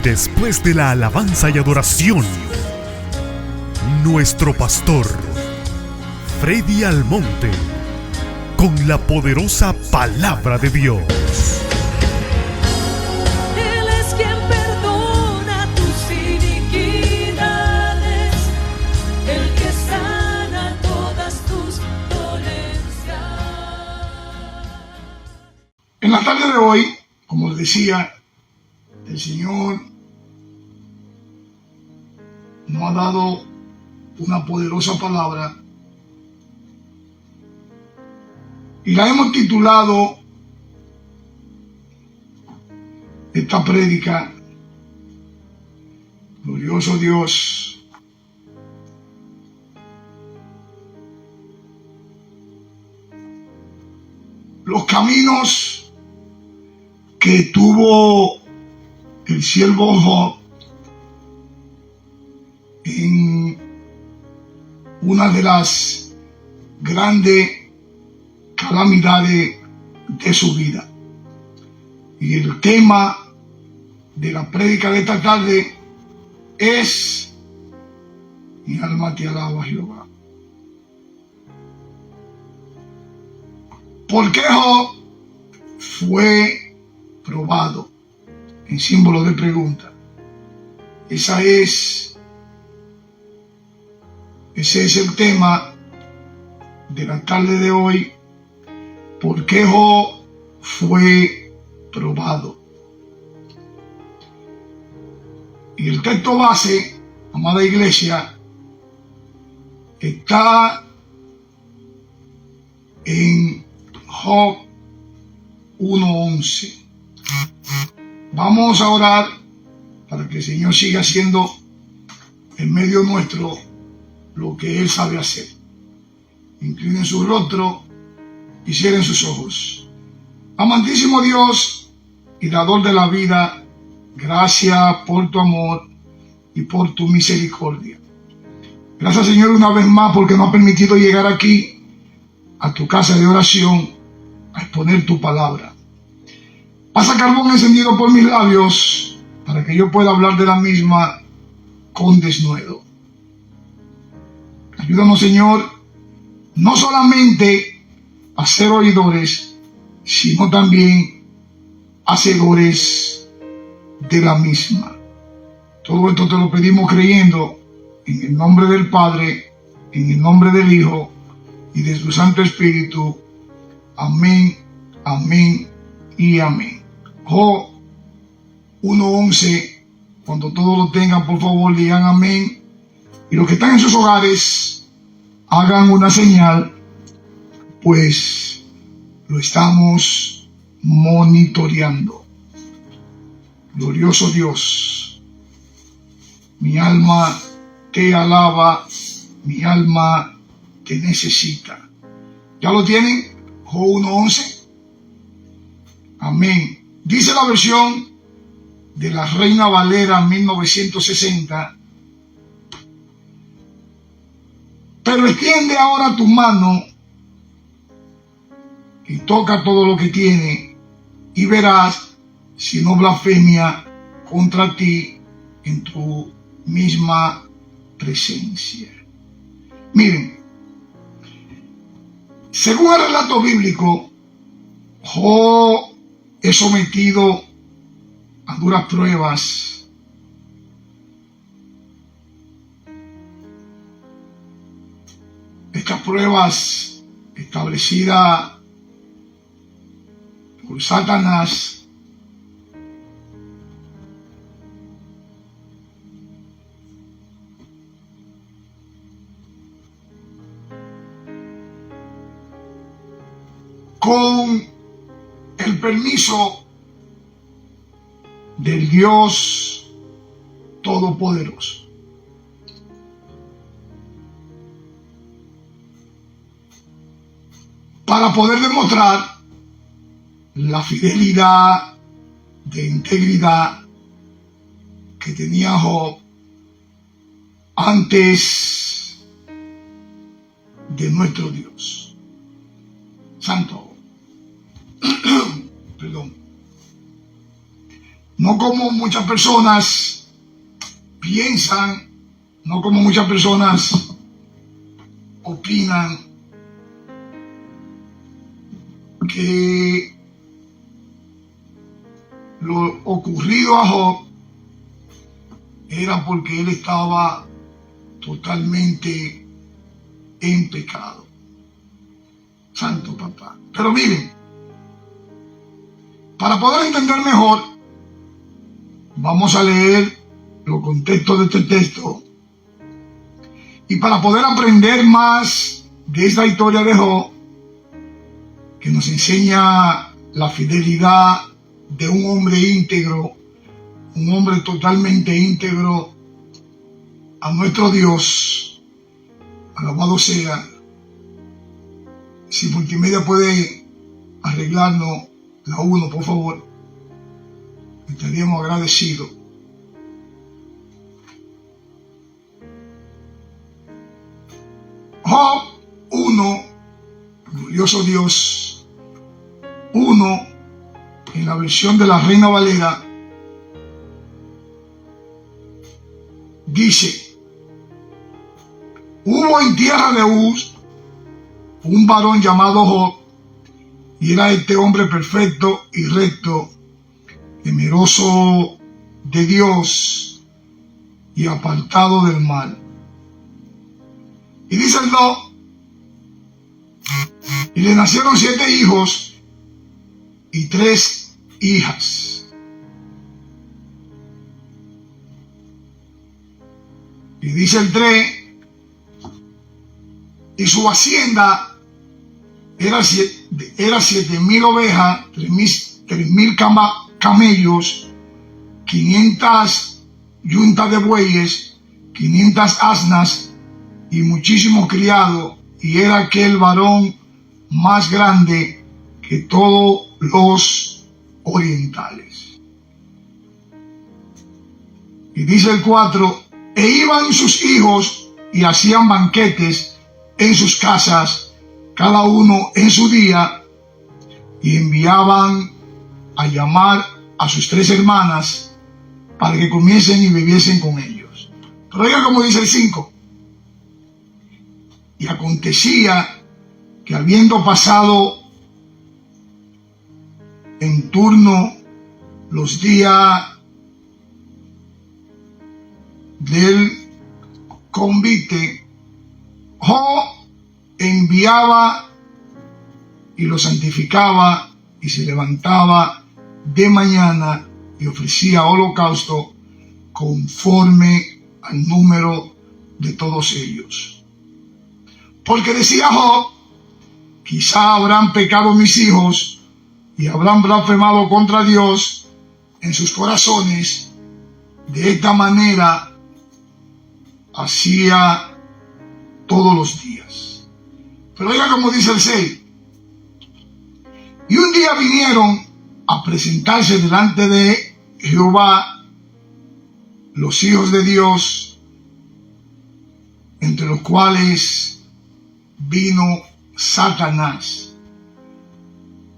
Después de la alabanza y adoración, nuestro pastor, Freddy Almonte, con la poderosa palabra de Dios. Él es quien perdona tus iniquidades, el que sana todas tus dolencias. En la tarde de hoy, como les decía, el Señor nos ha dado una poderosa palabra y la hemos titulado esta prédica: Glorioso Dios. Los caminos que tuvo el siervo Job en una de las grandes calamidades de su vida. Y el tema de la prédica de esta tarde es: mi alma te alaba, Jehová. ¿Por qué Job fue probado? En símbolo de pregunta. Ese es el tema de la tarde de hoy. ¿Por qué Job fue probado? Y el texto base, amada iglesia, está en Job 1:11. Vamos a orar para que el Señor siga haciendo en medio nuestro lo que Él sabe hacer. Inclinen su rostro y cierren sus ojos. Amantísimo Dios y dador de la vida, gracias por tu amor y por tu misericordia. Gracias, Señor, una vez más porque nos ha permitido llegar aquí a tu casa de oración a exponer tu palabra. Pasa carbón encendido por mis labios para que yo pueda hablar de la misma con denuedo. Ayúdanos, Señor, no solamente a ser oidores, sino también hacedores de la misma. Todo esto te lo pedimos creyendo en el nombre del Padre, en el nombre del Hijo y de su Santo Espíritu. Amén, amén y amén. Job 1:11. Cuando todos lo tengan, por favor, digan amén. Y los que están en sus hogares, hagan una señal, pues lo estamos monitoreando. Glorioso Dios, mi alma te alaba, mi alma te necesita. ¿Ya lo tienen? Job 1:11. Amén. Dice la versión de la Reina Valera 1960: pero extiende ahora tu mano y toca todo lo que tiene, y verás si no blasfemia contra ti en tu misma presencia. Miren, según el relato bíblico, Job es sometido a duras pruebas. Estas pruebas establecidas por Satanás con el permiso del Dios Todopoderoso. Para poder demostrar la fidelidad de integridad que tenía Job antes de nuestro Dios. Santo. Perdón. no como muchas personas piensan, no como muchas personas opinan, que lo ocurrido a Job era porque él estaba totalmente en pecado. Santo Papá. Pero miren, para poder entender mejor, vamos a leer los contextos de este texto, y para poder aprender más de esta historia de Job, que nos enseña la fidelidad de un hombre íntegro, un hombre totalmente íntegro a nuestro Dios. Alabado sea. Si Multimedia puede arreglarnos la 1, por favor, estaríamos agradecidos. Job 1, glorioso Dios, 1, en la versión de la Reina Valera, dice: hubo en tierra de Uz un varón llamado Job, y era este hombre perfecto y recto, temeroso de Dios y apartado del mal. Y dice el 2: y le nacieron 7 hijos y 3 hijas. Y dice el 3: y su hacienda era 7,000 ovejas, 3,000 camellos, 500 yuntas de bueyes, 500 asnas y muchísimos criados, y era aquel varón más grande que todos los orientales. Y dice el 4: e iban sus hijos y hacían banquetes en sus casas, cada uno en su día, y enviaban a llamar a sus 3 hermanas para que comiesen y bebiesen con ellos. Pero oiga como dice el 5: y acontecía que habiendo pasado en turno los días del convite, Job enviaba y lo santificaba, y se levantaba de mañana y ofrecía holocausto conforme al número de todos ellos. Porque decía Job: quizá habrán pecado mis hijos y habrán blasfemado contra Dios en sus corazones. De esta manera hacía todos los días. Pero oiga como dice el 6: y un día vinieron a presentarse delante de Jehová los hijos de Dios, entre los cuales vino Satanás.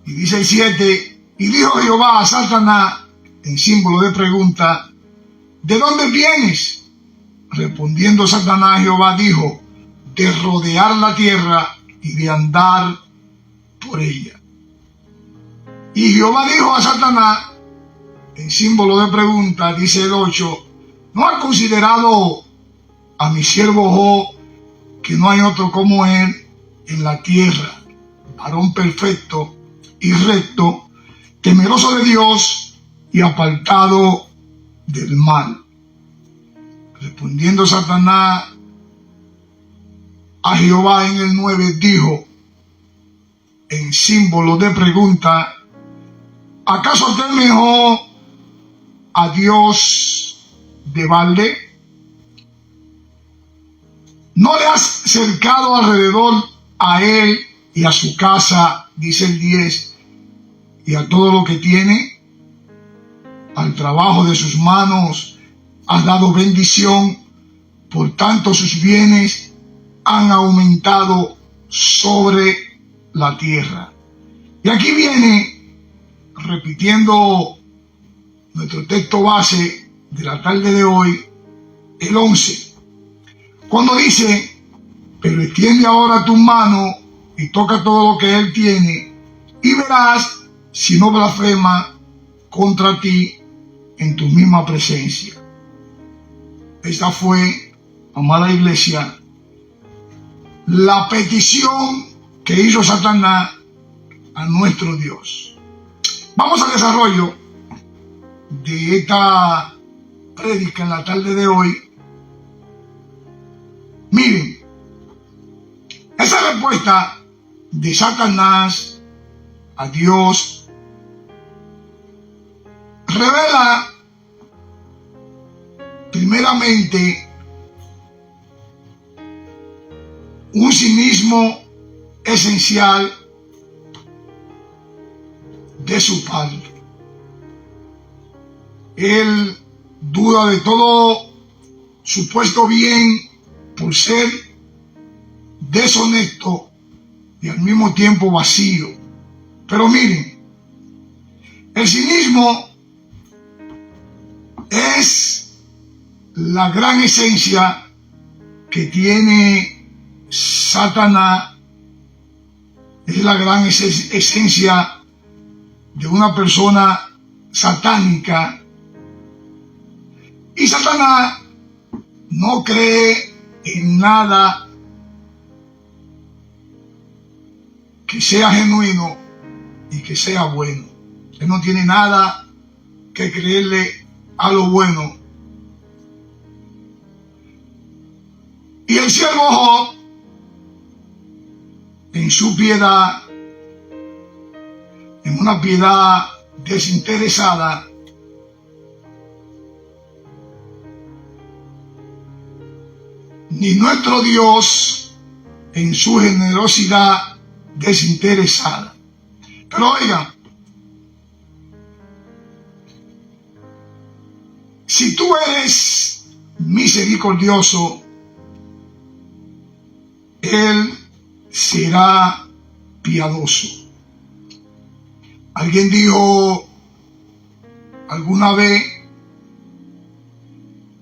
Y dice el 7: y dijo Jehová a Satanás, en símbolo de pregunta: ¿de dónde vienes? Respondiendo Satanás, Jehová dijo: de rodear la tierra y de andar por ella. Y Jehová dijo a Satanás, en símbolo de pregunta, dice el 8: ¿no has considerado a mi siervo Job, que no hay otro como él en la tierra, varón perfecto y recto, temeroso de Dios y apartado del mal? Respondiendo Satanás a Jehová en el 9, dijo, en símbolo de pregunta: ¿acaso teme Job a Dios de balde? ¿No le has cercado alrededor a él y a su casa, dice el 10, y a todo lo que tiene? Al trabajo de sus manos has dado bendición, por tanto sus bienes han aumentado sobre la tierra. Y aquí viene repitiendo nuestro texto base de la tarde de hoy, el 11, cuando dice: pero extiende ahora tu mano y toca todo lo que él tiene, y verás si no blasfema contra ti en tu misma presencia. Esta fue, amada iglesia, la petición que hizo Satanás a nuestro Dios. Vamos al desarrollo de esta prédica en la tarde de hoy. Miren, esa respuesta de Satanás a Dios revela primeramente un cinismo esencial de su padre. Él duda de todo supuesto bien por ser deshonesto y al mismo tiempo vacío. Pero miren, el cinismo es la gran esencia que tiene Satanás, es la gran esencia de una persona satánica. Y Satanás no cree en nada que sea genuino y que sea bueno. Él no tiene nada que creerle a lo bueno. Y el siervo Job, en su piedad, en una piedad desinteresada, ni nuestro Dios en su generosidad desinteresada. Pero oigan, si tú eres misericordioso, Él será piadoso. Alguien dijo alguna vez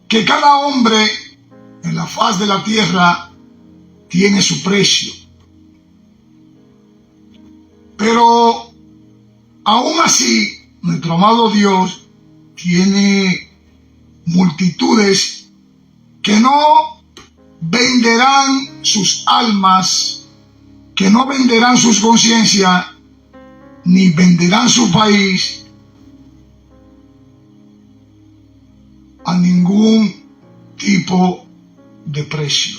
que cada hombre en la faz de la tierra tiene su precio. Pero aún así, nuestro amado Dios tiene multitudes que no venderán sus almas, que no venderán sus conciencias, ni venderán su país a ningún tipo de precio.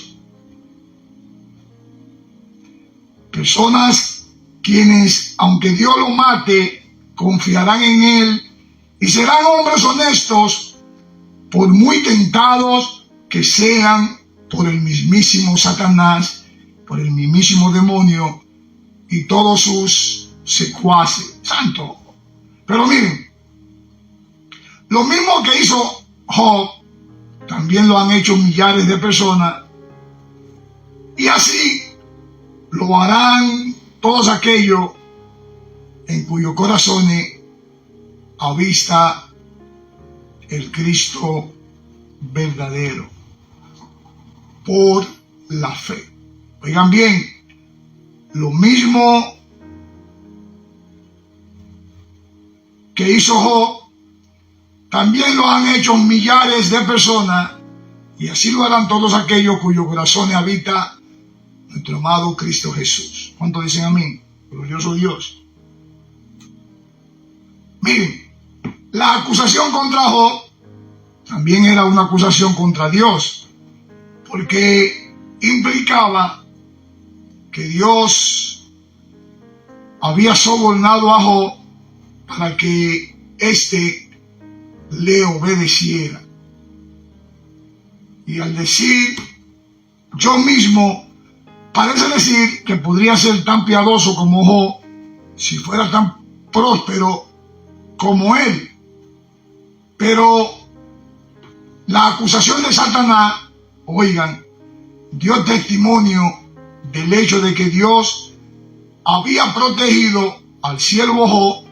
Personas quienes, aunque Dios lo mate, confiarán en Él y serán hombres honestos, por muy tentados que sean por el mismísimo Satanás, por el mismísimo demonio y todos sus secuaces. Santo. Pero miren, lo mismo que hizo Job, también lo han hecho millares de personas, y así lo harán todos aquellos en cuyos corazones avista el Cristo verdadero por la fe. Oigan bien, lo mismo que hizo Job, también lo han hecho millares de personas, y así lo harán todos aquellos cuyos corazones habita nuestro amado Cristo Jesús. ¿Cuántos dicen amén? Glorioso Dios. Miren, la acusación contra Job también era una acusación contra Dios, porque implicaba que Dios había sobornado a Job para que éste le obedeciera. Y al decir yo mismo, parece decir que podría ser tan piadoso como Job si fuera tan próspero como él. Pero la acusación de Satanás, oigan, dio testimonio del hecho de que Dios había protegido al siervo Job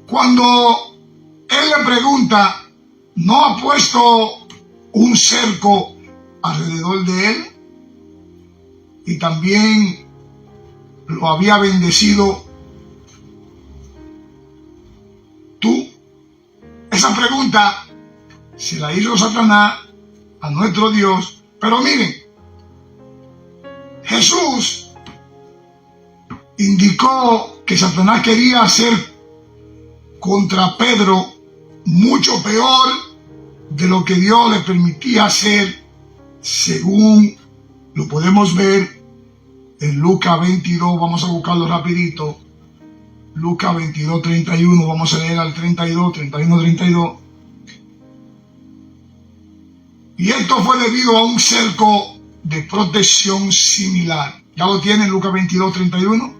cuando él le pregunta, ¿no ha puesto un cerco alrededor de él? Y también lo había bendecido tú. Esa pregunta se la hizo Satanás a nuestro Dios. Pero miren, Jesús indicó que Satanás quería hacer contra Pedro mucho peor de lo que Dios le permitía hacer, según lo podemos ver en Lucas 22. Vamos a buscarlo rapidito. Lucas 22, 31, vamos a leer al 32, 31, 32. Y esto fue debido a un cerco de protección similar. ¿Ya lo tienen? Lucas 22, 31.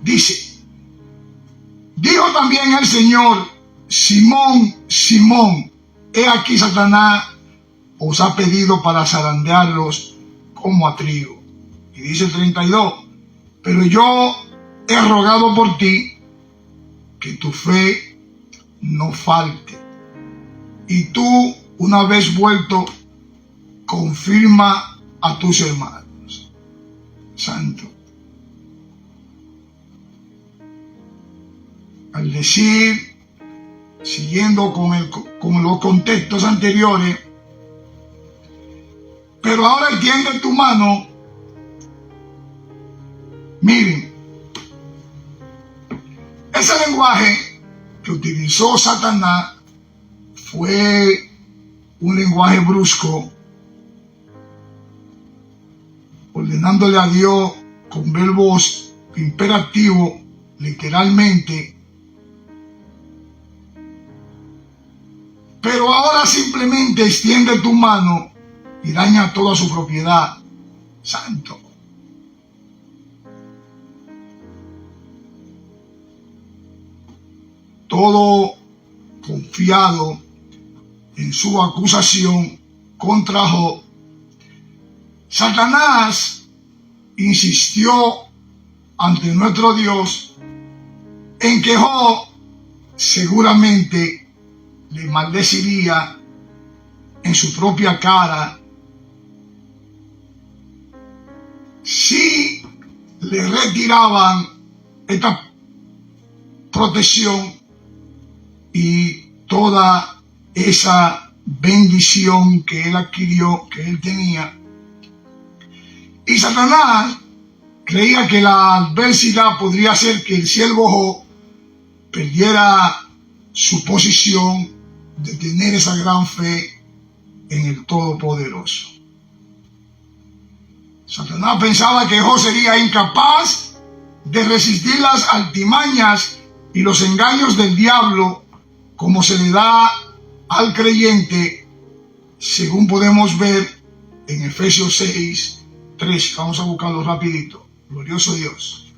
Dice, dijo también el Señor, Simón, Simón, he aquí Satanás os ha pedido para zarandearlos como a trigo. Y dice el 32, pero yo he rogado por ti que tu fe no falte. Y tú, una vez vuelto, confirma a tus hermanos. Santo. Al decir, siguiendo con los contextos anteriores, pero ahora extiende tu mano. Miren, ese lenguaje que utilizó Satanás fue un lenguaje brusco, ordenándole a Dios con verbos imperativos, literalmente. Pero ahora simplemente extiende tu mano y daña toda su propiedad. Santo. Todo confiado en su acusación contra Job, Satanás insistió ante nuestro Dios en que Job seguramente le maldeciría en su propia cara si le retiraban esta protección y toda esa bendición que él adquirió, que él tenía. Y Satanás creía que la adversidad podría hacer que el siervo Job perdiera su posición de tener esa gran fe en el Todopoderoso. Satanás pensaba que Job sería incapaz de resistir las artimañas y los engaños del diablo, como se le da al creyente, según podemos ver en Efesios 6, 13. Vamos a buscarlo rapidito. Glorioso Dios,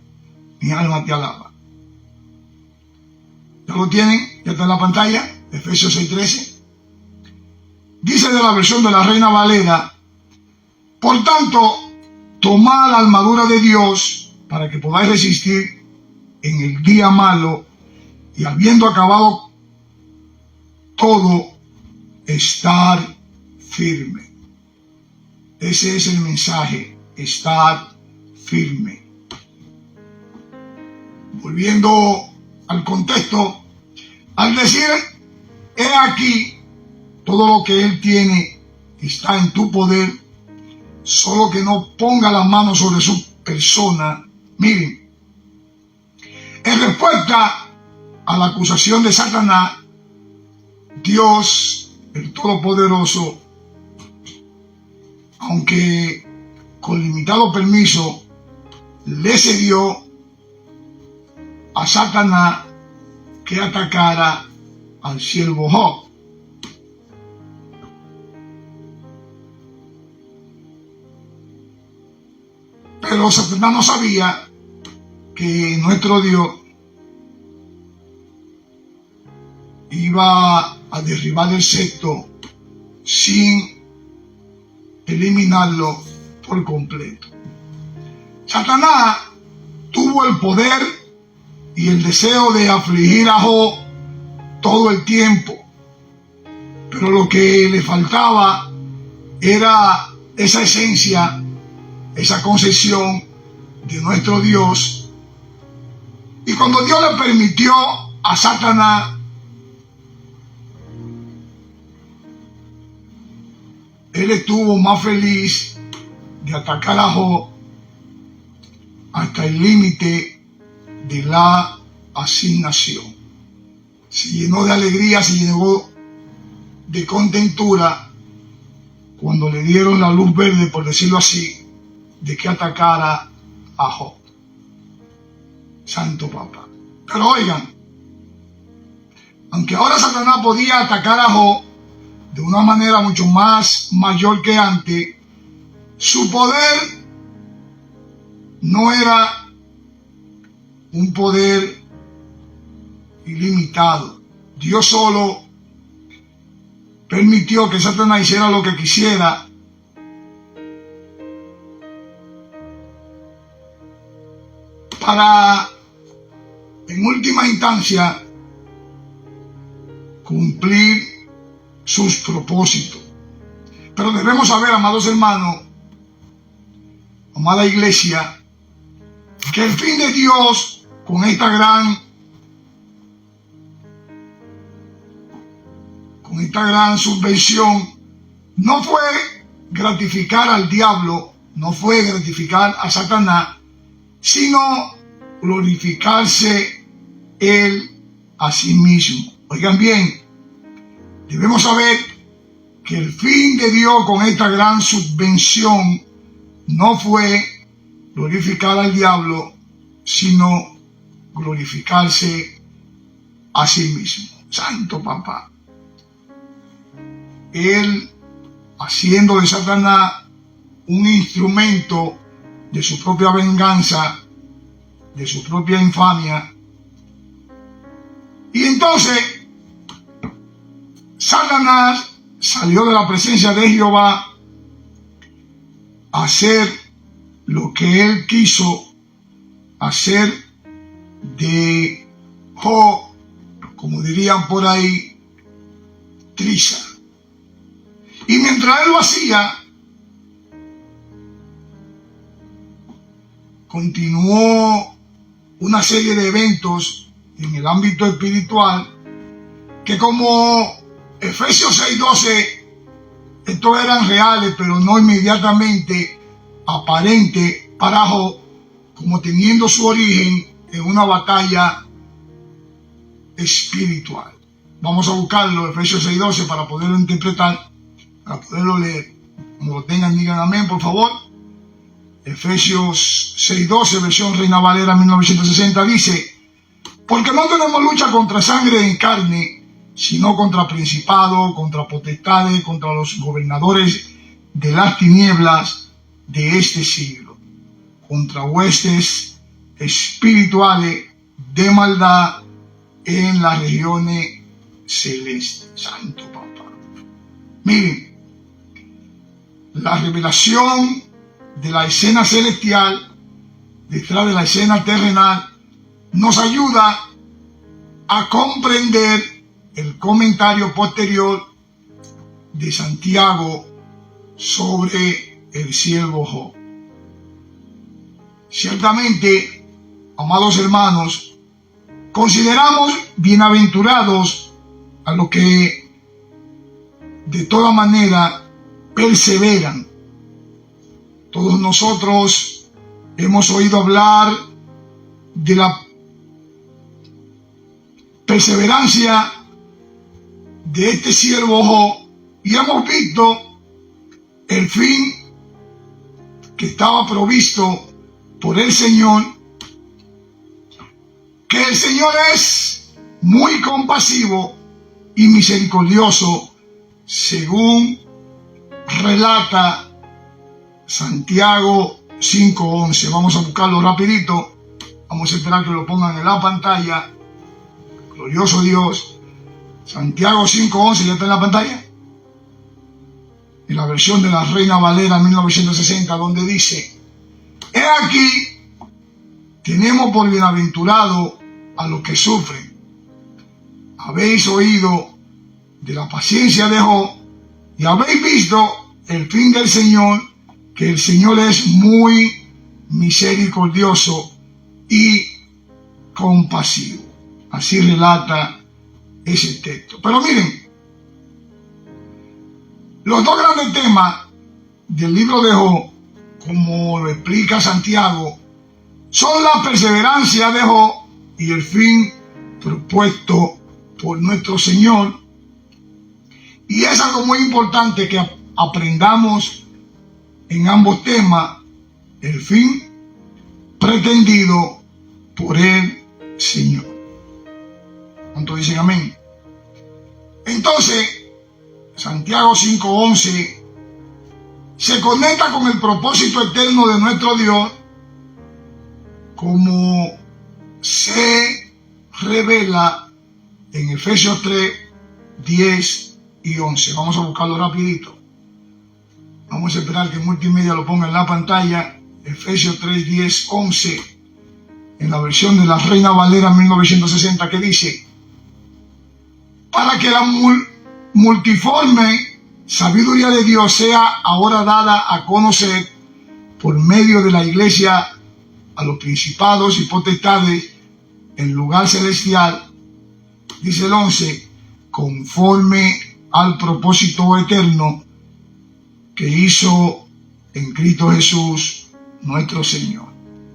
mi alma te alaba. ¿Ya lo tienen? ¿Ya está en la pantalla? Efesios 6, 13. Dice de la versión de la Reina Valera, por tanto, tomad la armadura de Dios para que podáis resistir en el día malo, y habiendo acabado todo, estar firme. Ese es el mensaje, estar firme. Volviendo al contexto, al decir, he aquí, todo lo que Él tiene está en tu poder, solo que no ponga las manos sobre su persona. Miren, en respuesta a la acusación de Satanás, Dios, el Todopoderoso, aunque con limitado permiso, le cedió a Satanás que atacara al siervo Job. Pero Satanás no sabía que nuestro Dios iba a derribar el cetro sin eliminarlo por completo. Satanás tuvo el poder y el deseo de afligir a Job todo el tiempo, pero lo que le faltaba era esa esencia, esa concepción de nuestro Dios. Y cuando Dios le permitió a Satanás él estuvo más feliz de atacar a Job hasta el límite de la asignación. Se llenó de alegría, se llenó de contentura cuando le dieron la luz verde, por decirlo así, de que atacara a Job. Santo Papá. Pero oigan, aunque ahora Satanás podía atacar a Job de una manera mucho más mayor que antes, su poder no era un poder ilimitado. Dios solo permitió que Satanás hiciera lo que quisiera para, en última instancia, cumplir sus propósitos. Pero debemos saber, amados hermanos, amada iglesia, que el fin de Dios con esta gran subvención no fue gratificar al diablo, no fue gratificar a Satanás, sino glorificarse él a sí mismo. Oigan bien, debemos saber que el fin de Dios con esta gran subvención no fue glorificar al diablo, sino glorificarse a sí mismo. Santo Papá. Él, haciendo de Satanás un instrumento de su propia venganza, de su propia infamia. Y entonces Satanás salió de la presencia de Jehová a hacer lo que él quiso hacer de Job, como dirían por ahí, triza. Y mientras él lo hacía, continuó una serie de eventos en el ámbito espiritual que, como Efesios 6:12, estos eran reales, pero no inmediatamente aparentes para Job, como teniendo su origen en una batalla espiritual. Vamos a buscarlo, Efesios 6:12, para poderlo interpretar, para poderlo leer. Como lo tengan, digan amén, por favor. Efesios 6:12, versión Reina Valera 1960, dice: porque no tenemos lucha contra sangre en carne, sino contra principados, contra potestades, contra los gobernadores de las tinieblas de este siglo, contra huestes espirituales de maldad en las regiones celestes. Santo Papá. Miren, la revelación de la escena celestial detrás de la escena terrenal nos ayuda a comprender el comentario posterior de Santiago sobre el siervo Job. Ciertamente, amados hermanos, consideramos bienaventurados a los que de toda manera perseveran. Todos nosotros hemos oído hablar de la perseverancia de este siervo Job y hemos visto el fin que estaba provisto por el Señor, que el Señor es muy compasivo y misericordioso, según relata Santiago 5:11. Vamos a buscarlo rapidito, vamos a esperar que lo pongan en la pantalla. Glorioso Dios. Santiago 5:11, ya está en la pantalla, en la versión de la Reina Valera 1960, donde dice: he aquí, tenemos por bienaventurado a los que sufren. habéis oído de la paciencia de Job y habéis visto el fin del Señor, que el Señor es muy misericordioso y compasivo. Así relata ese texto. Pero miren, los dos grandes temas del libro de Job, como lo explica Santiago, son la perseverancia de Job y el fin propuesto por nuestro Señor. Y es algo muy importante que aprendamos en ambos temas, el fin pretendido por el Señor. ¿Cuántos dicen amén? Entonces, Santiago 5:11 se conecta con el propósito eterno de nuestro Dios, como se revela en Efesios 3:10 y 11. Vamos a buscarlo rapidito. Vamos a esperar que Multimedia lo ponga en la pantalla. Efesios 3:10, 11, en la versión de la Reina Valera 1960, que dice: para que la multiforme sabiduría de Dios sea ahora dada a conocer por medio de la iglesia a los principados y potestades en lugar celestial, dice el 11, conforme al propósito eterno que hizo en Cristo Jesús nuestro Señor.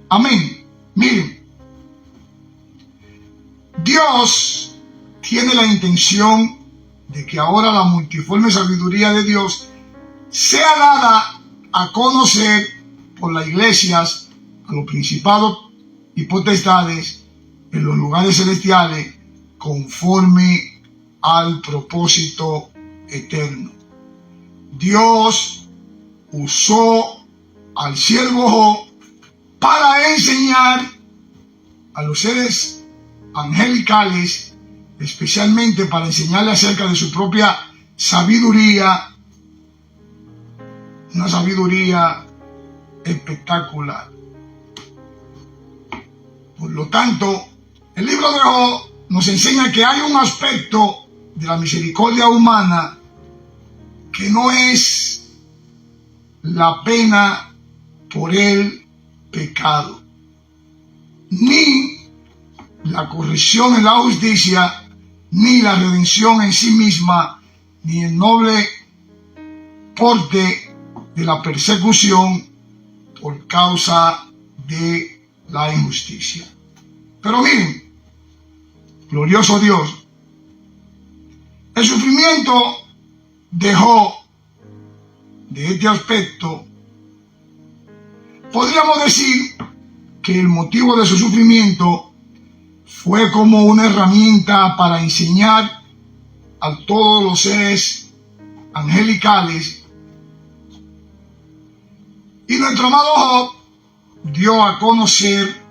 Amén. Miren, Dios tiene la intención de que ahora la multiforme sabiduría de Dios sea dada a conocer por las iglesias a los principados y potestades en los lugares celestiales, conforme al propósito eterno. Dios usó al siervo Job para enseñar a los seres angelicales, especialmente para enseñarle acerca de su propia sabiduría, una sabiduría espectacular. Por lo tanto, el libro de Job nos enseña que hay un aspecto de la misericordia humana que no es la pena por el pecado, ni la corrección en la justicia, ni la redención en sí misma, ni el noble porte de la persecución por causa de la injusticia. Pero miren, glorioso Dios, el sufrimiento de Job, de este aspecto, podríamos decir que el motivo de su sufrimiento fue como una herramienta para enseñar a todos los seres angelicales. Y nuestro amado Job dio a conocer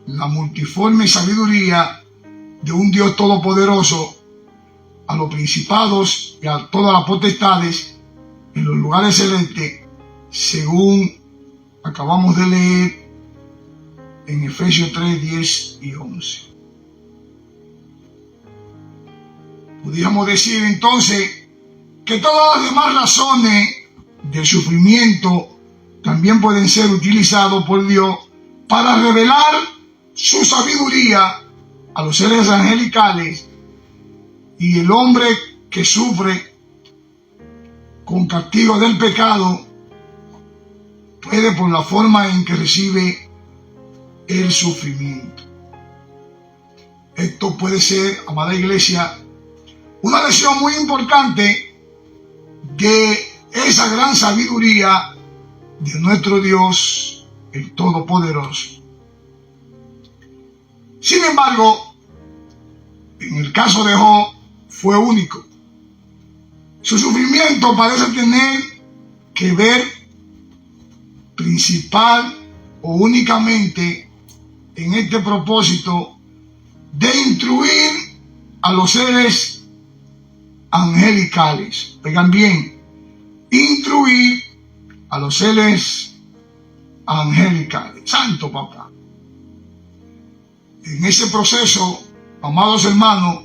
la multiforme sabiduría de un Dios todopoderoso a los principados y a todas las potestades en los lugares celestes, según acabamos de leer en Efesios 3, 10 y 11. Podríamos decir entonces que todas las demás razones del sufrimiento también pueden ser utilizados por Dios para revelar su sabiduría a los seres angelicales, y el hombre que sufre con castigo del pecado puede, por la forma en que recibe el sufrimiento. Esto puede ser, amada iglesia, una lección muy importante de esa gran sabiduría de nuestro Dios, el Todopoderoso. Sin embargo, en el caso de Job fue único. Su sufrimiento parece tener que ver principal o únicamente en este propósito de instruir a los seres angelicales. Oigan bien, instruir a los seres angelicales. Santo Papá. En ese proceso, amados hermanos,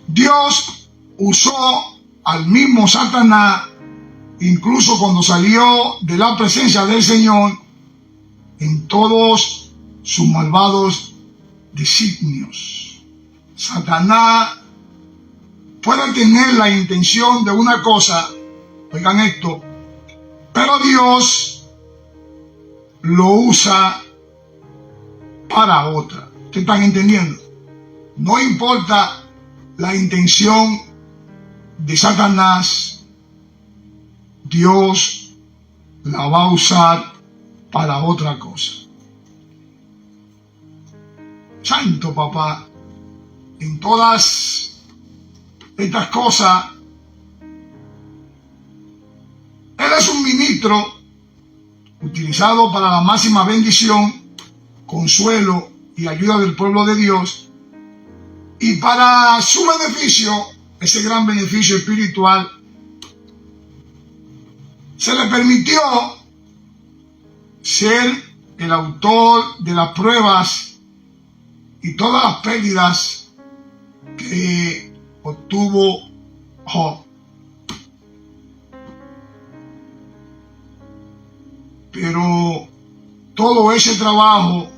Dios usó al mismo Satanás, incluso cuando salió de la presencia del Señor, en todos sus malvados designios. Satanás puede tener la intención de una cosa, oigan esto, pero Dios lo usa para otra. ¿Ustedes están entendiendo? No importa la intención de Satanás, Dios la va a usar para otra cosa. Santo Papá, en todas estas cosas, Él es un ministro utilizado para la máxima bendición, consuelo y ayuda del pueblo de Dios, y para su beneficio, ese gran beneficio espiritual, se le permitió ser el autor de las pruebas y todas las pérdidas que obtuvo Job. Pero todo ese trabajo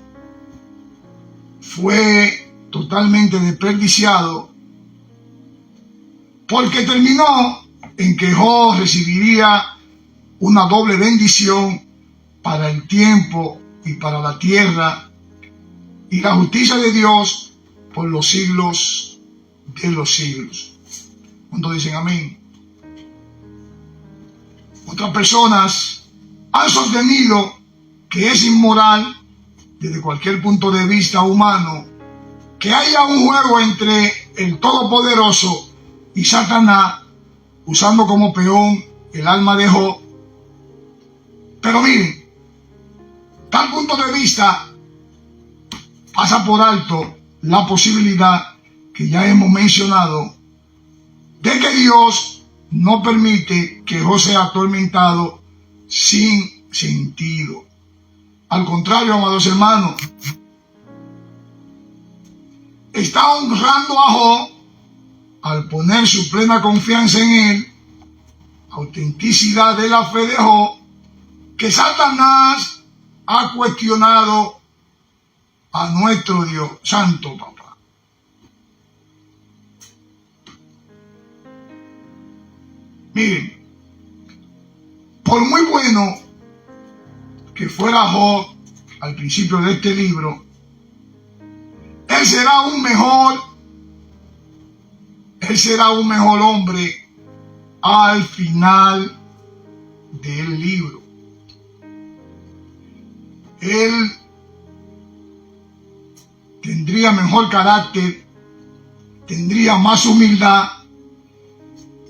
fue totalmente desperdiciado, porque terminó en que Job recibiría una doble bendición para el tiempo y para la tierra, y la justicia de Dios por los siglos de los siglos. ¿Cuántos dicen amén? Otras personas han sostenido que es inmoral, desde cualquier punto de vista humano, que haya un juego entre el Todopoderoso y Satanás, usando como peón el alma de Job. Pero miren, tal punto de vista pasa por alto la posibilidad que ya hemos mencionado de que Dios no permite que Job sea atormentado sin sentido. Al contrario, amados hermanos, está honrando a Job al poner su plena confianza en él, autenticidad de la fe de Job, que Satanás ha cuestionado a nuestro Dios. Santo Papá. Miren, por muy bueno que fuera Job al principio de este libro, él será un mejor hombre al final del libro. Él tendría mejor carácter, tendría más humildad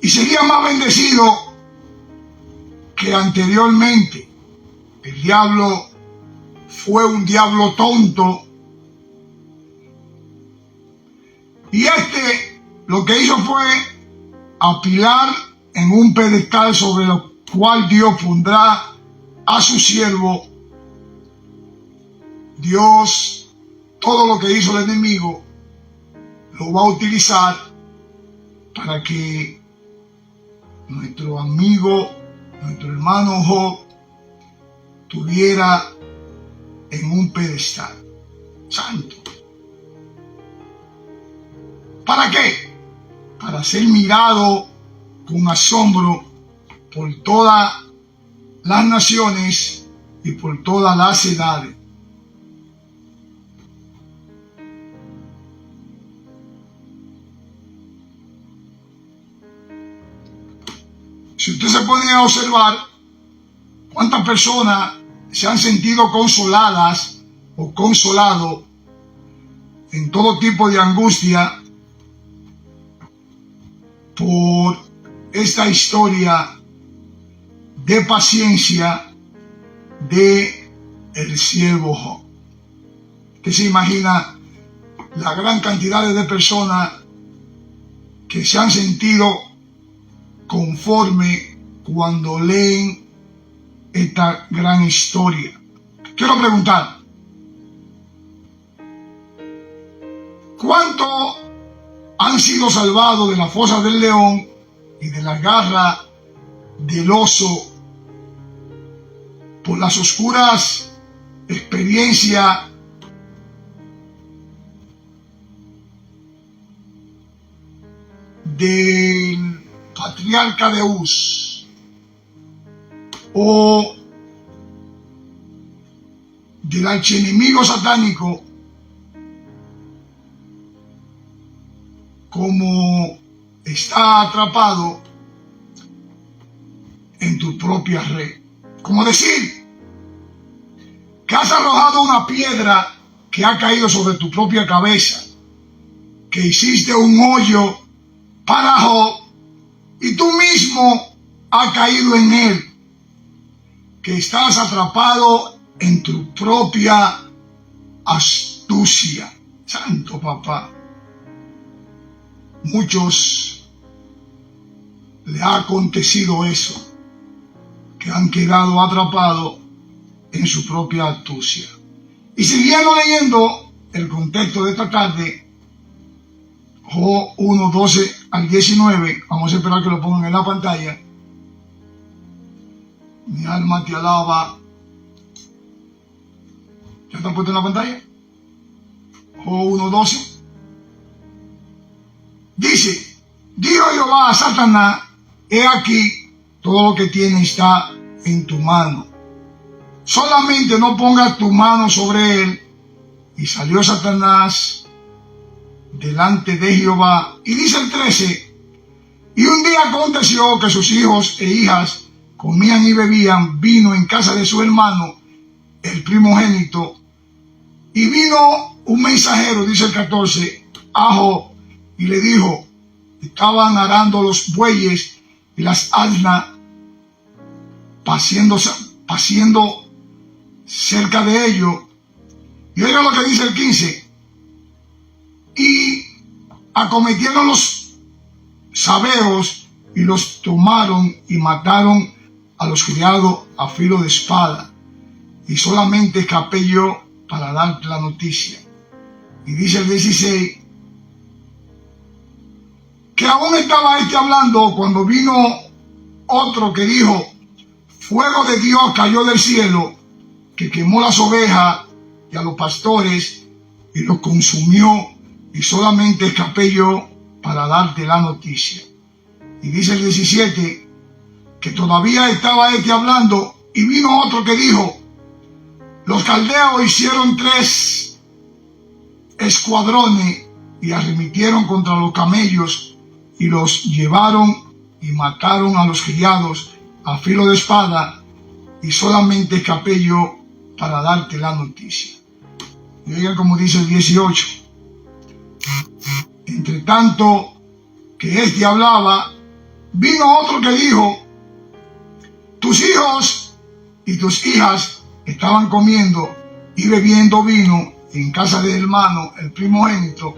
y sería más bendecido que anteriormente. El diablo fue un diablo tonto, y lo que hizo fue apilar en un pedestal sobre lo cual Dios pondrá a su siervo. Dios, todo lo que hizo el enemigo, lo va a utilizar para que nuestro amigo, nuestro hermano Job, tuviera en un pedestal. Santo. ¿Para qué? Para ser mirado con asombro por todas las naciones y por todas las edades. Si usted se pone a observar cuántas personas se han sentido consoladas o consolados en todo tipo de angustia por esta historia de paciencia de el siervo Job. Usted se imagina la gran cantidad de personas que se han sentido conforme cuando leen esta gran historia. Quiero preguntar, ¿cuántos han han sido salvados de la fosa del león y de la garra del oso por las oscuras experiencias del patriarca de Uz o del archienemigo satánico, como está atrapado en tu propia red. Como decir que has arrojado una piedra que ha caído sobre tu propia cabeza, que hiciste un hoyo para Job y tú mismo has caído en él, que estás atrapado en tu propia astucia. Santo papá. Muchos le ha acontecido eso, que han quedado atrapados en su propia astucia. Y siguiendo leyendo el contexto de esta tarde, Job 1, 12 al 19, vamos a esperar que lo pongan en la pantalla. Mi alma te alaba. ¿Ya está puesto en la pantalla? Job 1, 12. Dice, dijo Jehová a Satanás, he aquí, todo lo que tienes está en tu mano. Solamente no pongas tu mano sobre él. Y salió Satanás delante de Jehová. Y dice el 13, y un día aconteció que sus hijos e hijas comían y bebían vino en casa de su hermano, el primogénito. Y vino un mensajero, dice el 14, a Job, y le dijo, estaban arando los bueyes y las asnas, paciendo cerca de ellos. Y oiga lo que dice el 15. Y acometieron los sabeos y los tomaron y mataron a los criados a filo de espada. Y solamente escapé yo para darte la noticia. Y dice el 16, que aún estaba hablando cuando vino otro que dijo, fuego de Dios cayó del cielo, que quemó las ovejas y a los pastores y los consumió, y solamente escapé yo para darte la noticia. Y dice el 17, que todavía estaba hablando, y vino otro que dijo, los caldeos hicieron 3 escuadrones y arremetieron contra los camellos y los llevaron y mataron a los criados a filo de espada, y solamente escapé yo para darte la noticia. Y oigan como dice el 18. Entre tanto que hablaba, vino otro que dijo, tus hijos y tus hijas estaban comiendo y bebiendo vino en casa del hermano, el primogénito.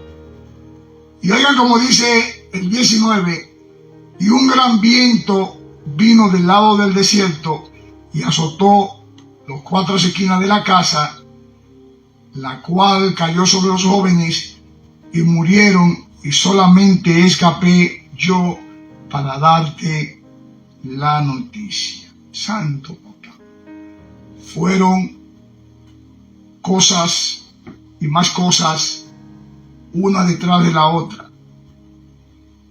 Y oigan como dice el 19, y un gran viento vino del lado del desierto y azotó los 4 esquinas de la casa, la cual cayó sobre los jóvenes y murieron, y solamente escapé yo para darte la noticia. Santo papá. Fueron cosas y más cosas, una detrás de la otra.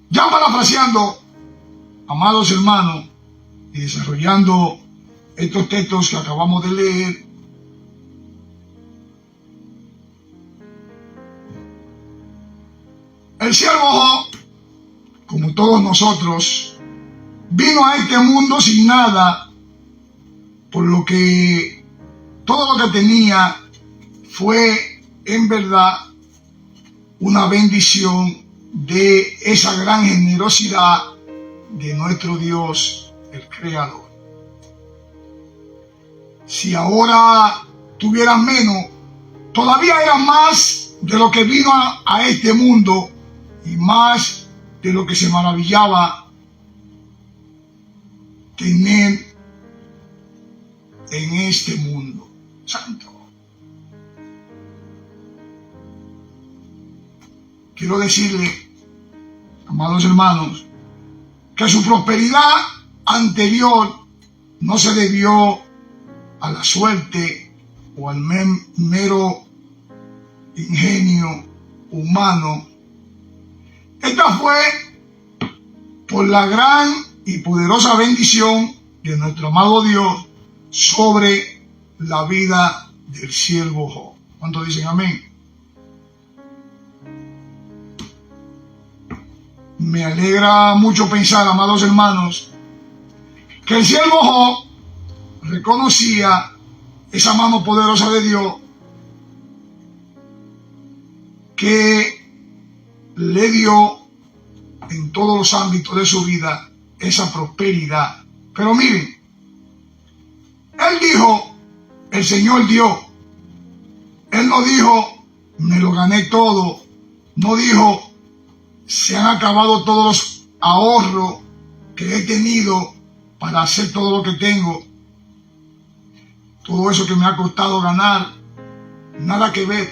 Ya parafraseando, amados hermanos, y desarrollando estos textos que acabamos de leer, el siervo Job, como todos nosotros, vino a este mundo sin nada, por lo que todo lo que tenía fue en verdad una bendición de esa gran generosidad de nuestro Dios, el Creador. Si ahora tuvieras menos, todavía era más de lo que vino a este mundo, y más de lo que se maravillaba tener en este mundo. Santo. Quiero decirle amados hermanos, que su prosperidad anterior no se debió a la suerte o al mero ingenio humano. Esta fue por la gran y poderosa bendición de nuestro amado Dios sobre la vida del siervo Job. ¿Cuántos dicen amén? Me alegra mucho pensar, amados hermanos, que el siervo Job reconocía esa mano poderosa de Dios que le dio en todos los ámbitos de su vida esa prosperidad. Pero miren, él dijo, el Señor dio. Él no dijo, me lo gané todo. No dijo, se han acabado todos los ahorros que he tenido para hacer todo lo que tengo. Todo eso que me ha costado ganar, nada que ver.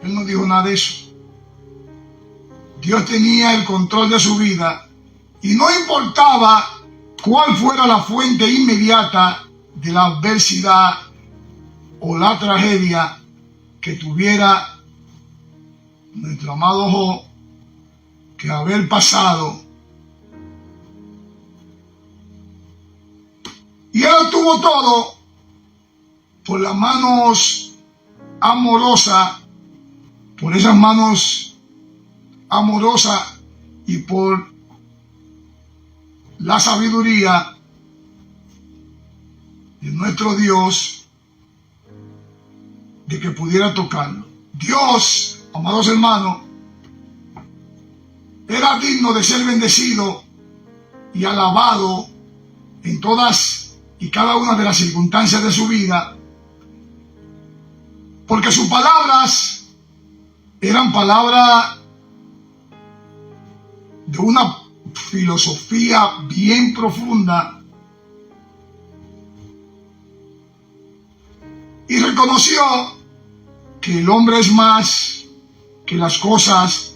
Él no dijo nada de eso. Dios tenía el control de su vida y no importaba cuál fuera la fuente inmediata de la adversidad o la tragedia que tuviera nuestro amado Job que haber pasado. Y él obtuvo todo por las manos amorosas, por esas manos amorosas y por la sabiduría de nuestro Dios, de que pudiera tocarlo. Dios, amados hermanos, era digno de ser bendecido y alabado en todas y cada una de las circunstancias de su vida, porque sus palabras eran palabras de una filosofía bien profunda, y reconoció que el hombre es más que las cosas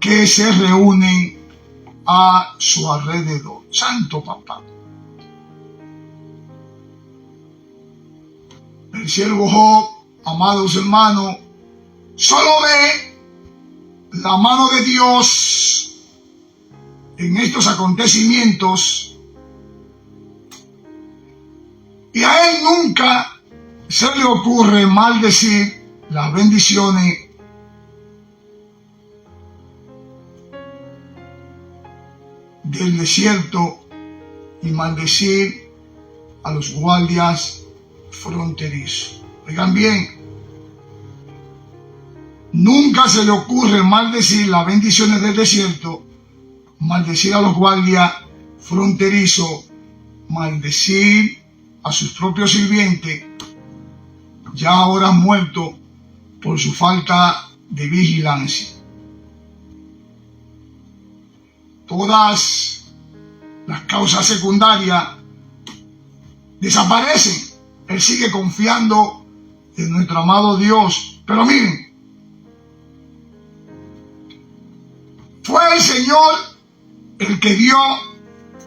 que se reúnen a su alrededor. Santo Papá. El siervo Job, amados hermanos, solo ve la mano de Dios en estos acontecimientos, y a él nunca se le ocurre maldecir las bendiciones del desierto y maldecir a los guardias fronterizos. Oigan bien, nunca se le ocurre maldecir las bendiciones del desierto, maldecir a los guardias fronterizos, maldecir a sus propios sirvientes, ya ahora muertos por su falta de vigilancia. Todas las causas secundarias desaparecen. Él sigue confiando en nuestro amado Dios. Pero miren, fue el Señor el que dio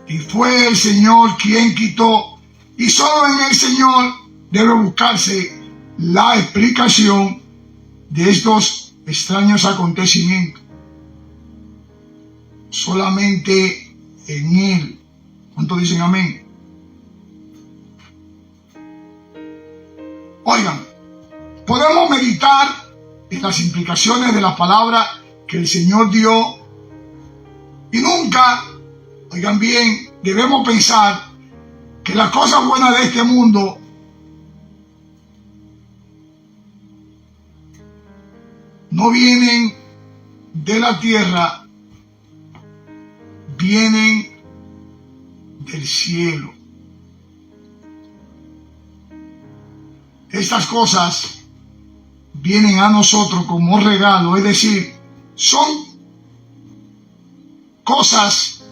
y fue el Señor quien quitó, y solo en el Señor debe buscarse la explicación de estos extraños acontecimientos. Solamente en Él. ¿Cuántos dicen amén? Oigan, podemos meditar en las implicaciones de la palabra que el Señor dio, y nunca, oigan bien, debemos pensar que las cosas buenas de este mundo no vienen de la tierra, vienen del cielo. Estas cosas vienen a nosotros como regalo, es decir, son cosas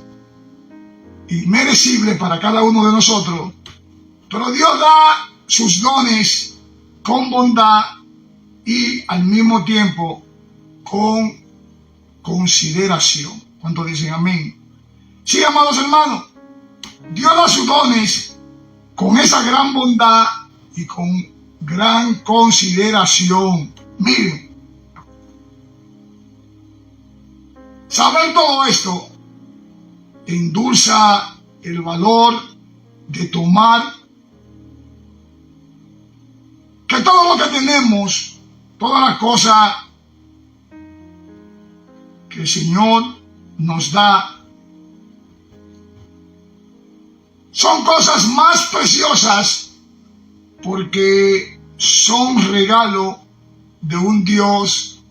inmerecibles para cada uno de nosotros, pero Dios da sus dones con bondad y al mismo tiempo con consideración. ¿Cuántos dicen amén? Sí, amados hermanos, Dios da sus dones con esa gran bondad y con gran consideración. Miren, saber todo esto endulza el valor de tomar que todo lo que tenemos, todas las cosas que el Señor nos da, son cosas más preciosas porque son regalo de un Dios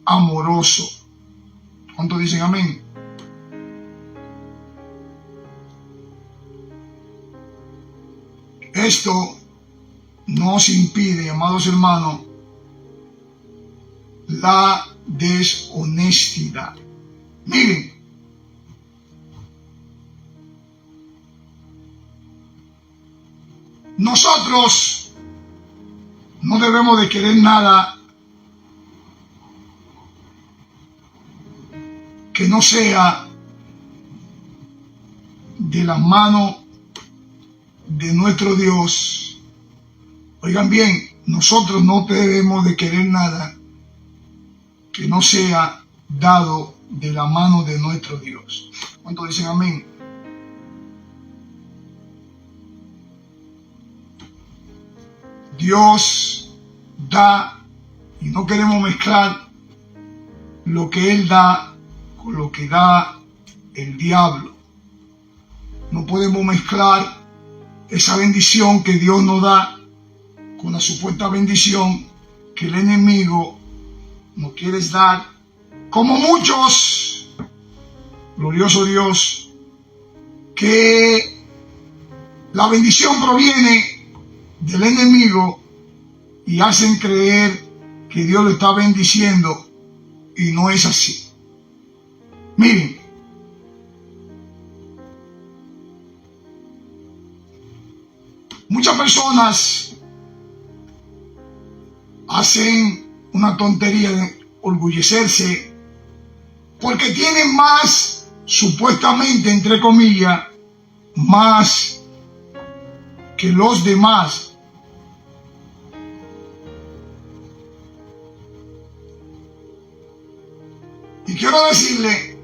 amoroso. ¿Cuántos dicen amén? Esto nos impide, amados hermanos, la deshonestidad. Miren, nosotros no debemos de querer nada que no sea de la mano de nuestro Dios. Oigan bien, nosotros no debemos de querer nada que no sea dado de la mano de nuestro Dios. ¿Cuántos dicen amén? Dios da y no queremos mezclar lo que Él da con lo que da el diablo. No podemos mezclar esa bendición que Dios nos da con la supuesta bendición que el enemigo nos quiere dar, como muchos, glorioso Dios, que la bendición proviene del enemigo y hacen creer que Dios lo está bendiciendo y no es así. Miren, muchas personas hacen una tontería de orgullecerse porque tienen más, supuestamente, entre comillas, más que los demás. Y quiero decirle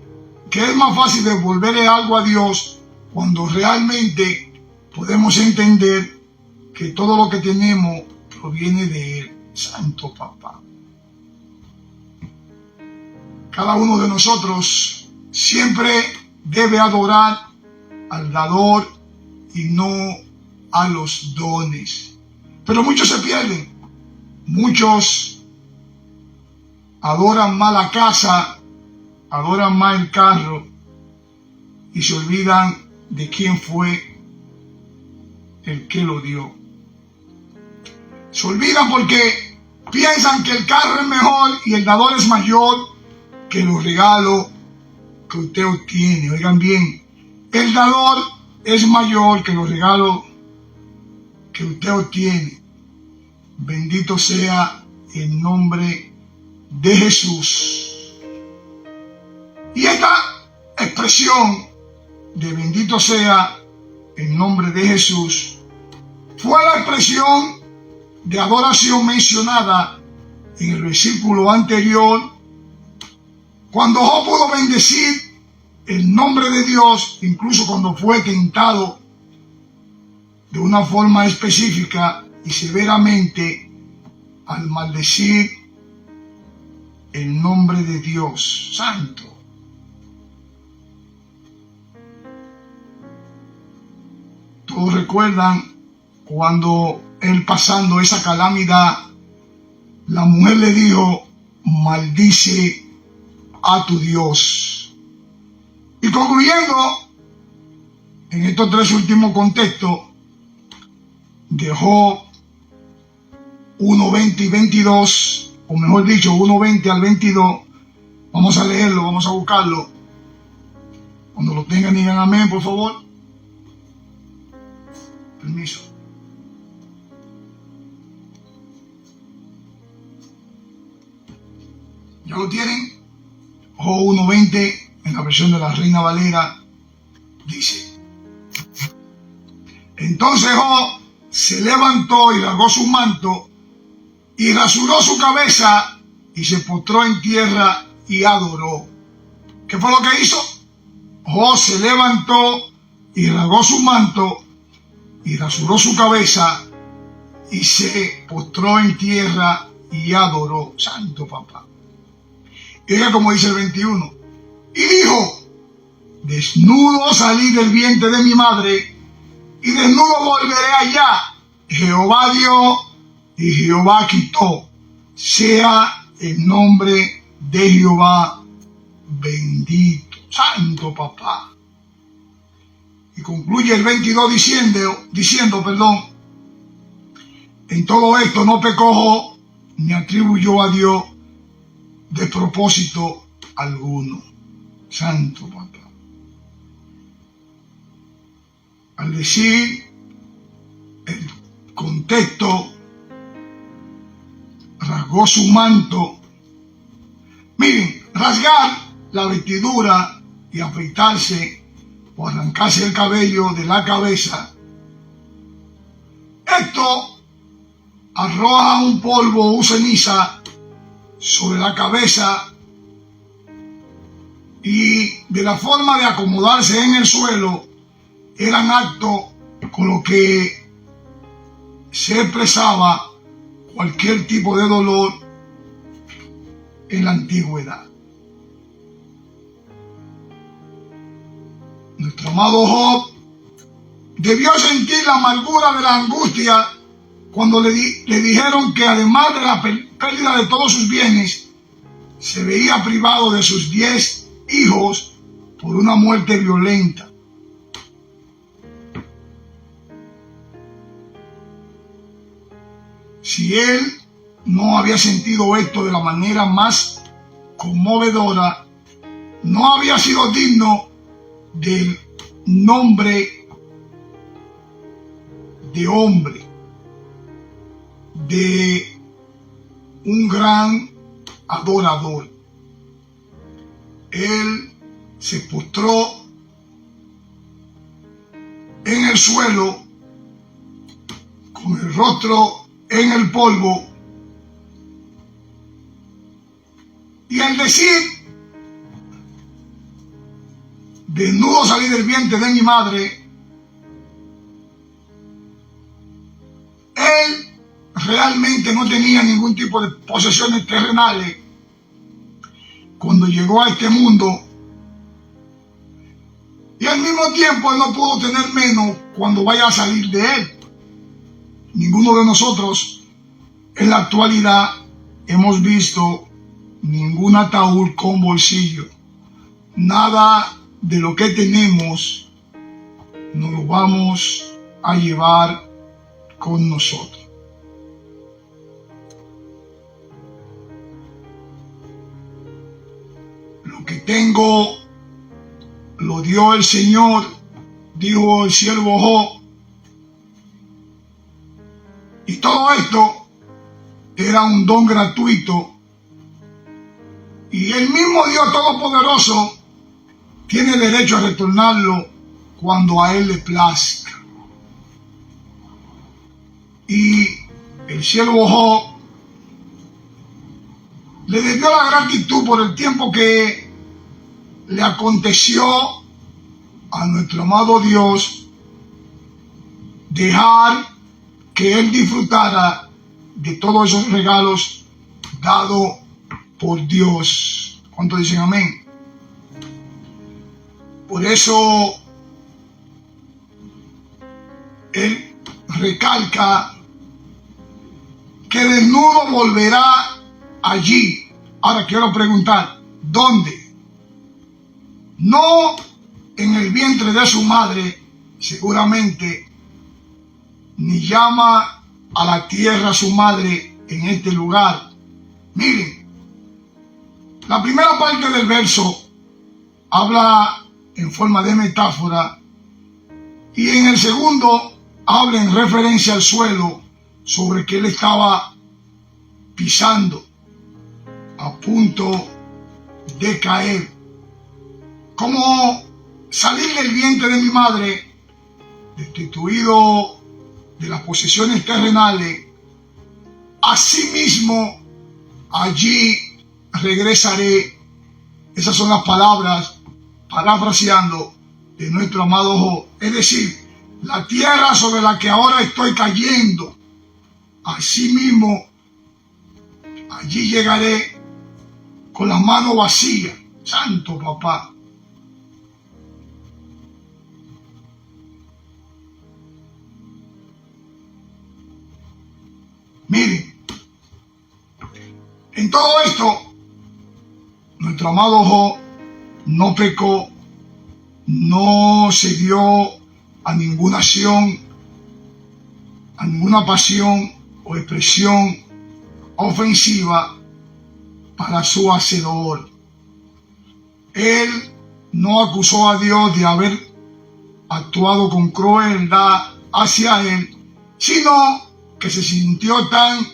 que es más fácil devolverle algo a Dios cuando realmente podemos entender que todo lo que tenemos proviene de Él. Santo Papá. Cada uno de nosotros siempre debe adorar al dador y no a los dones. Pero muchos se pierden. Muchos adoran más la casa, adoran más el carro y se olvidan de quién fue el que lo dio. Se olvidan porque piensan que el carro es mejor y el dador es mayor que los regalos que usted obtiene. Oigan bien, el dador es mayor que los regalos que usted obtiene. Bendito sea el nombre de Jesús. Y esta expresión de bendito sea el nombre de Jesús fue la expresión de adoración mencionada en el versículo anterior, cuando Job pudo bendecir el nombre de Dios, incluso cuando fue tentado de una forma específica y severamente al maldecir el nombre de Dios Santo. Todos recuerdan cuando él, pasando esa calamidad, la mujer le dijo: maldice a tu Dios. Y concluyendo en estos tres últimos contextos de Job 1, 20 y 22, o mejor dicho 1, 20 al 22, vamos a leerlo, vamos a buscarlo. Cuando lo tengan, digan amén, por favor. Permiso. ¿Ya lo tienen? Job 1:20 en la versión de la Reina Valera, dice: entonces Job se levantó y rasgó su manto y rasuró su cabeza y se postró en tierra y adoró. ¿Qué fue lo que hizo? Job se levantó y rasgó su manto y rasuró su cabeza y se postró en tierra y adoró. Santo papá. Y oiga como dice el 21. Y dijo: desnudo salí del vientre de mi madre y desnudo volveré allá. Jehová dio y Jehová quitó. Sea el nombre de Jehová bendito. Santo papá. Y concluye el 22 diciendo, en todo esto no pecó Job, ni atribuyó a Dios de propósito alguno. Santo papá. Al decir el contexto, rasgó su manto. Miren, rasgar la vestidura y afeitarse o arrancarse el cabello de la cabeza, esto arroja un polvo o ceniza sobre la cabeza, y de la forma de acomodarse en el suelo eran actos con lo que se expresaba cualquier tipo de dolor en la antigüedad. Nuestro amado Job debió sentir la amargura de la angustia cuando le dijeron que además de la pérdida de todos sus bienes, se veía privado de sus 10 hijos por una muerte violenta. Si él no había sentido esto de la manera más conmovedora, no había sido digno del nombre de hombre, de un gran adorador. Él se postró en el suelo con el rostro en el polvo, y al decir: desnudo salí del vientre de mi madre, él realmente no tenía ningún tipo de posesiones terrenales cuando llegó a este mundo, y al mismo tiempo él no pudo tener menos cuando vaya a salir de él. Ninguno de nosotros en la actualidad hemos visto ningún ataúd con bolsillo. Nada de lo que tenemos nos lo vamos a llevar con nosotros. Lo que tengo lo dio el Señor, dijo el siervo Job. Y todo esto era un don gratuito. Y el mismo Dios Todopoderoso tiene derecho a retornarlo cuando a Él le plazca. Y el siervo Job le debió la gratitud por el tiempo que le aconteció a nuestro amado Dios dejar que Él disfrutara de todos esos regalos dados por Dios. ¿Cuántos dicen amén? Por eso Él recalca que desnudo volverá allí. Ahora quiero preguntar, ¿dónde? No en el vientre de su madre, seguramente, ni llama a la tierra su madre en este lugar. Miren, la primera parte del verso habla en forma de metáfora, y en el segundo habla en referencia al suelo sobre que él estaba pisando, a punto de caer. como salir del vientre de mi madre, destituido de las posesiones terrenales, asimismo allí regresaré. Esas son las palabras, parafraseando, de nuestro amado Job. Es decir, la tierra sobre la que ahora estoy cayendo, asimismo allí llegaré con las manos vacías. Santo papá. Miren, en todo esto, nuestro amado Job no pecó, no se dio a ninguna acción, a ninguna pasión o expresión ofensiva para su hacedor. Él no acusó a Dios de haber actuado con crueldad hacia él, sino que se sintió tan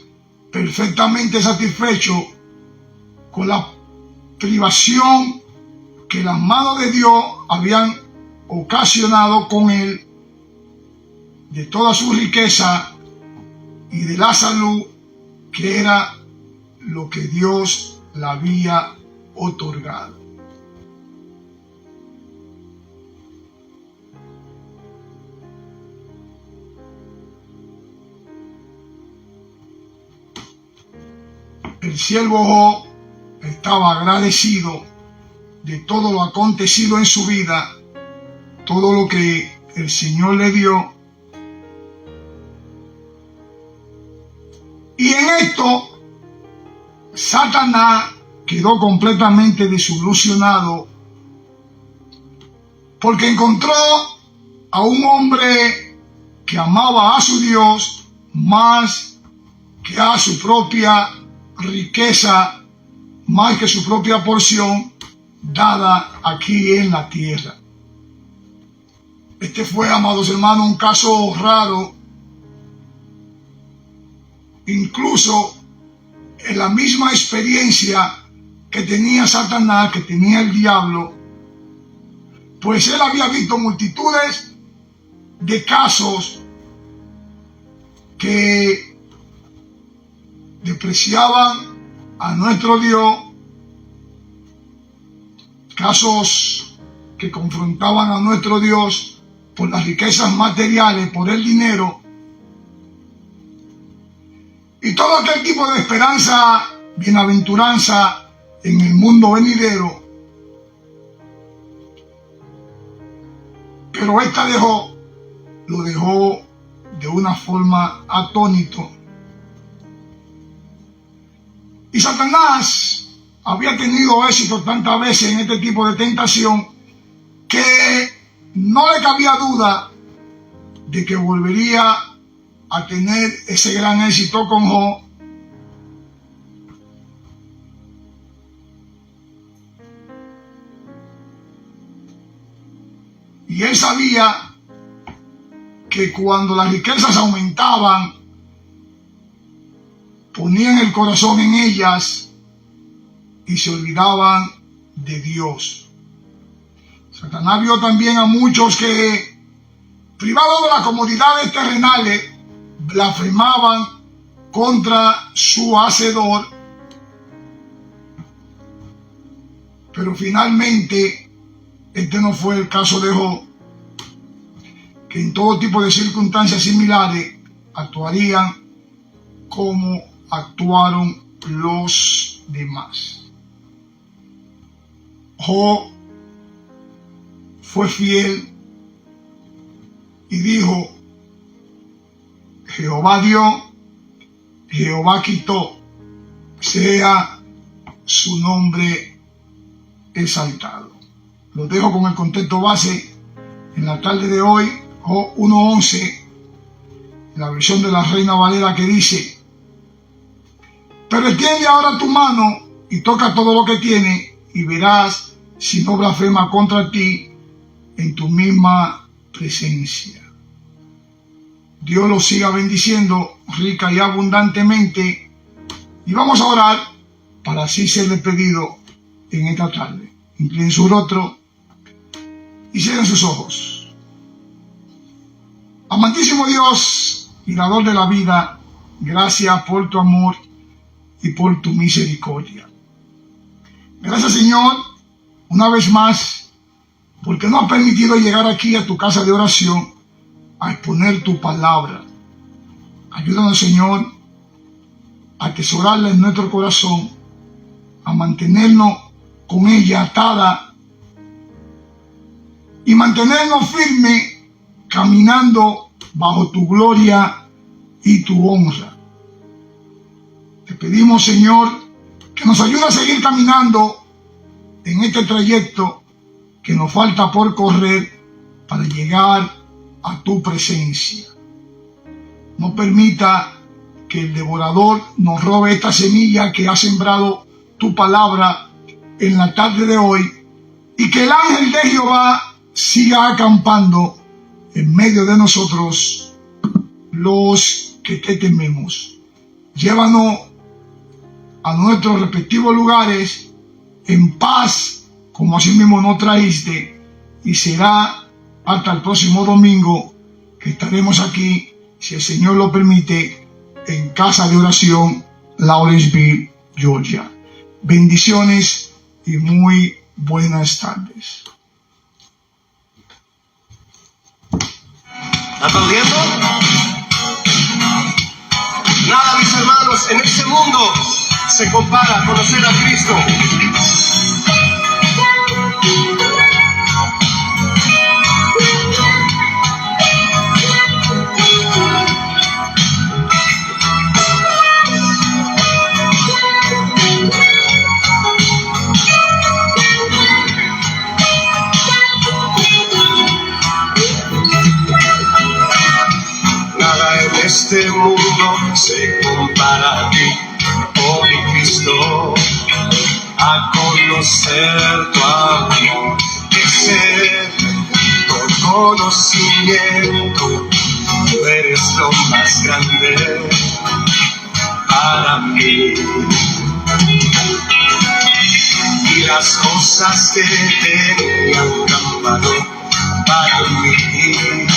perfectamente satisfecho con la privación que las manos de Dios habían ocasionado con él, de toda su riqueza y de la salud, que era lo que Dios le había otorgado. El siervo Job estaba agradecido de todo lo acontecido en su vida, todo lo que el Señor le dio. Y en esto, Satanás quedó completamente desilusionado, porque encontró a un hombre que amaba a su Dios más que a su propia riqueza, más que su propia porción dada aquí en la tierra. Este fue, amados hermanos, un caso raro. Incluso en la misma experiencia que tenía Satanás, que tenía el diablo, pues él había visto multitudes de casos que despreciaban a nuestro Dios, casos que confrontaban a nuestro Dios por las riquezas materiales, por el dinero, y todo aquel tipo de esperanza, bienaventuranza en el mundo venidero. Pero esta lo dejó de una forma atónito. Y Satanás había tenido éxito tantas veces en este tipo de tentación que no le cabía duda de que volvería a tener ese gran éxito con Job. Y él sabía que cuando las riquezas aumentaban, ponían el corazón en ellas y se olvidaban de Dios. Satanás vio también a muchos que, privados de las comodidades terrenales, blasfemaban contra su hacedor. Pero finalmente, este no fue el caso de Job, que en todo tipo de circunstancias similares actuarían como actuaron los demás. Job fue fiel y dijo: Jehová dio, Jehová quitó, sea su nombre exaltado. Lo dejo con el contexto base en la tarde de hoy, Job 1:11, la versión de la Reina Valera, que dice: pero extiende ahora tu mano y toca todo lo que tiene, y verás si no blasfema contra ti en tu misma presencia. Dios los siga bendiciendo rica y abundantemente, y vamos a orar para así ser despedido en esta tarde. Inclinen su rostro y cierren sus ojos. Amantísimo Dios y dador de la vida, gracias por tu amor y por tu misericordia. Gracias, Señor, una vez más, porque nos has permitido llegar aquí a tu casa de oración a exponer tu palabra. Ayúdanos, Señor, a atesorarla en nuestro corazón, a mantenernos con ella atada y mantenernos firmes caminando bajo tu gloria y tu honra. Te pedimos, Señor, que nos ayude a seguir caminando en este trayecto que nos falta por correr para llegar a tu presencia. No permita que el devorador nos robe esta semilla que ha sembrado tu palabra en la tarde de hoy, y que el ángel de Jehová siga acampando en medio de nosotros, los que te tememos. Llévanos a nuestros respectivos lugares en paz, como así mismo nos traíste, y será hasta el próximo domingo que estaremos aquí, si el Señor lo permite, en Casa de Oración Lawrenceville, Georgia. Bendiciones y muy buenas tardes. ¿Aplaudiendo? Nada, mis hermanos, en este mundo se compara a conocer a Cristo. Este mundo se compara a ti, oh mi Cristo, a conocer tu amor, crecer con conocimiento. Tú eres lo más grande para mí, y las cosas que tenían gran valor para mí,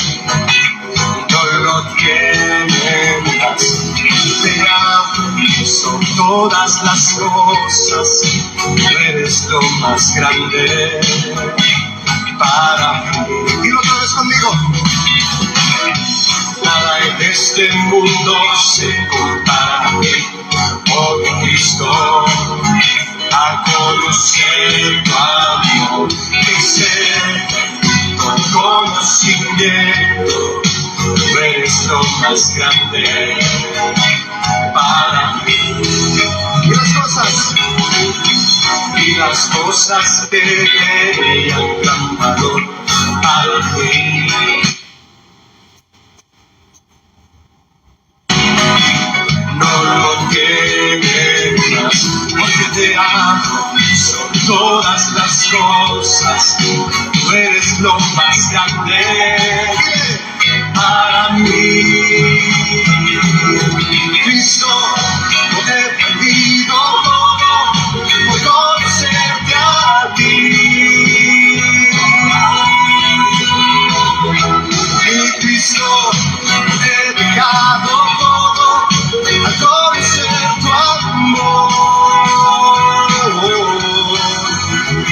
todo lo que me das, te amo, son todas las cosas, tú eres lo más grande para mí. Dilo otra vez conmigo. Nada en este mundo se compara a ti, oh mi Cristo, a conocer tu amor, crecer con conocimiento. Tú eres lo más grande para mí. Y las cosas que tenían gran valor para mí, no lo que me das, porque te amo, son todas las cosas. Tú eres lo más grande para mí. Cristo, no te he perdido todo por conocerte a ti. Y Cristo, no te he dejado todo al conocer tu amor.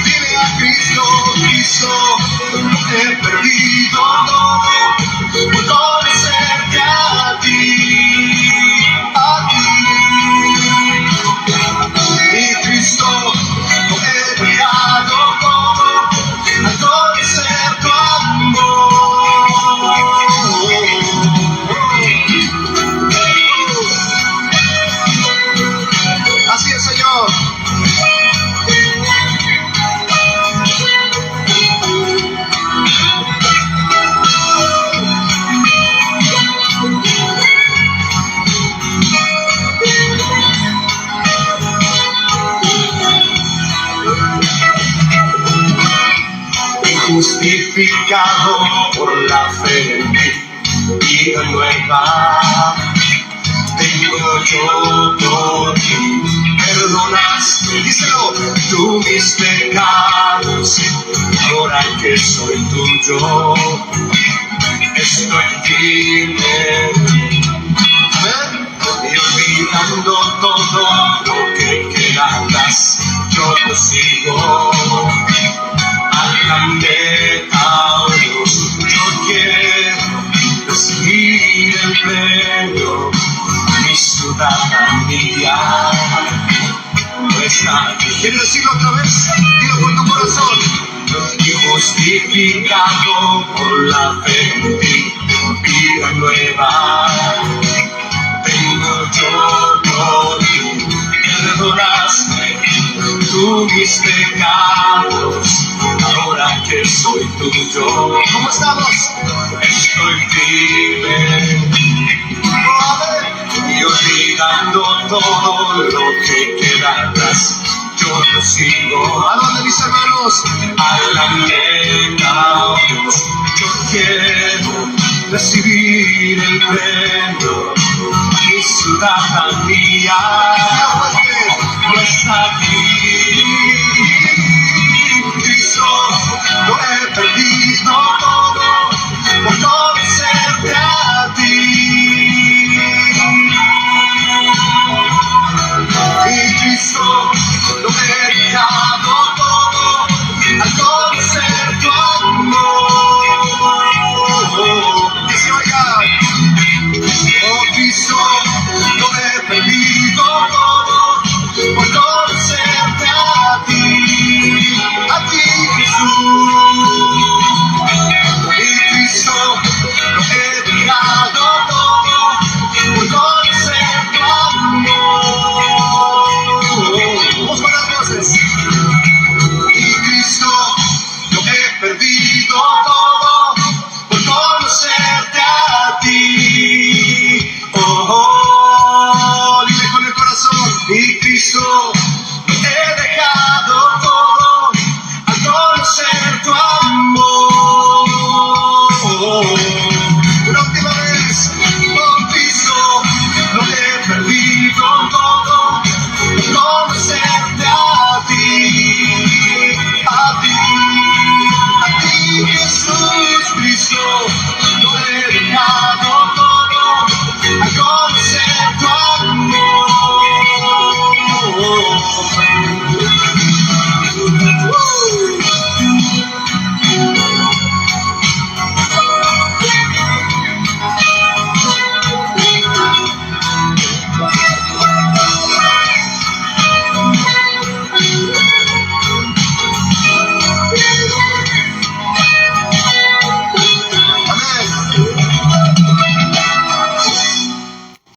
Dile a Cristo, Cristo, no te he perdido todo por conocerte a ti, a ti. Y Cristo, no he dejado todo al conocer tu amor. Así es, Señor. Justificado por la fe en ti, vida nueva tengo yo por ti. Perdonaste, díselo, tú mis pecados, ahora ahora que soy tuyo, estoy firme. Y olvidando todo lo que queda atrás, yo lo sigo a la meta, oh Dios. Yo quiero recibir el premio, mi ciudadanía no está aquí. ¿Quieres decirlo otra vez? Dilo con tu corazón. Y justificado por la fe en ti, vida nueva tengo yo por ti. Perdonaste tú mis pecados, ahora que soy tuyo. ¿Cómo estamos? Estoy firme. Y olvidando todo lo que queda atrás, yo lo sigo. ¿A dónde, mis hermanos? A la meta, oh Dios. Yo quiero recibir el premio, mi ciudadanía no está aquí. Cristo, lo he perdido todo por conocerte a ti. Y Cristo, lo he dejado todo al conocer tu amor. Que se oiga. Oh Cristo, lo he perdido todo por conocerte a ti Jesús. Y Cristo, lo he dejado todo por conocer tu amor. Vamos con las voces. Y Cristo, lo he perdido todo por conocerte a ti. Oh, dile con el corazón. Y Cristo,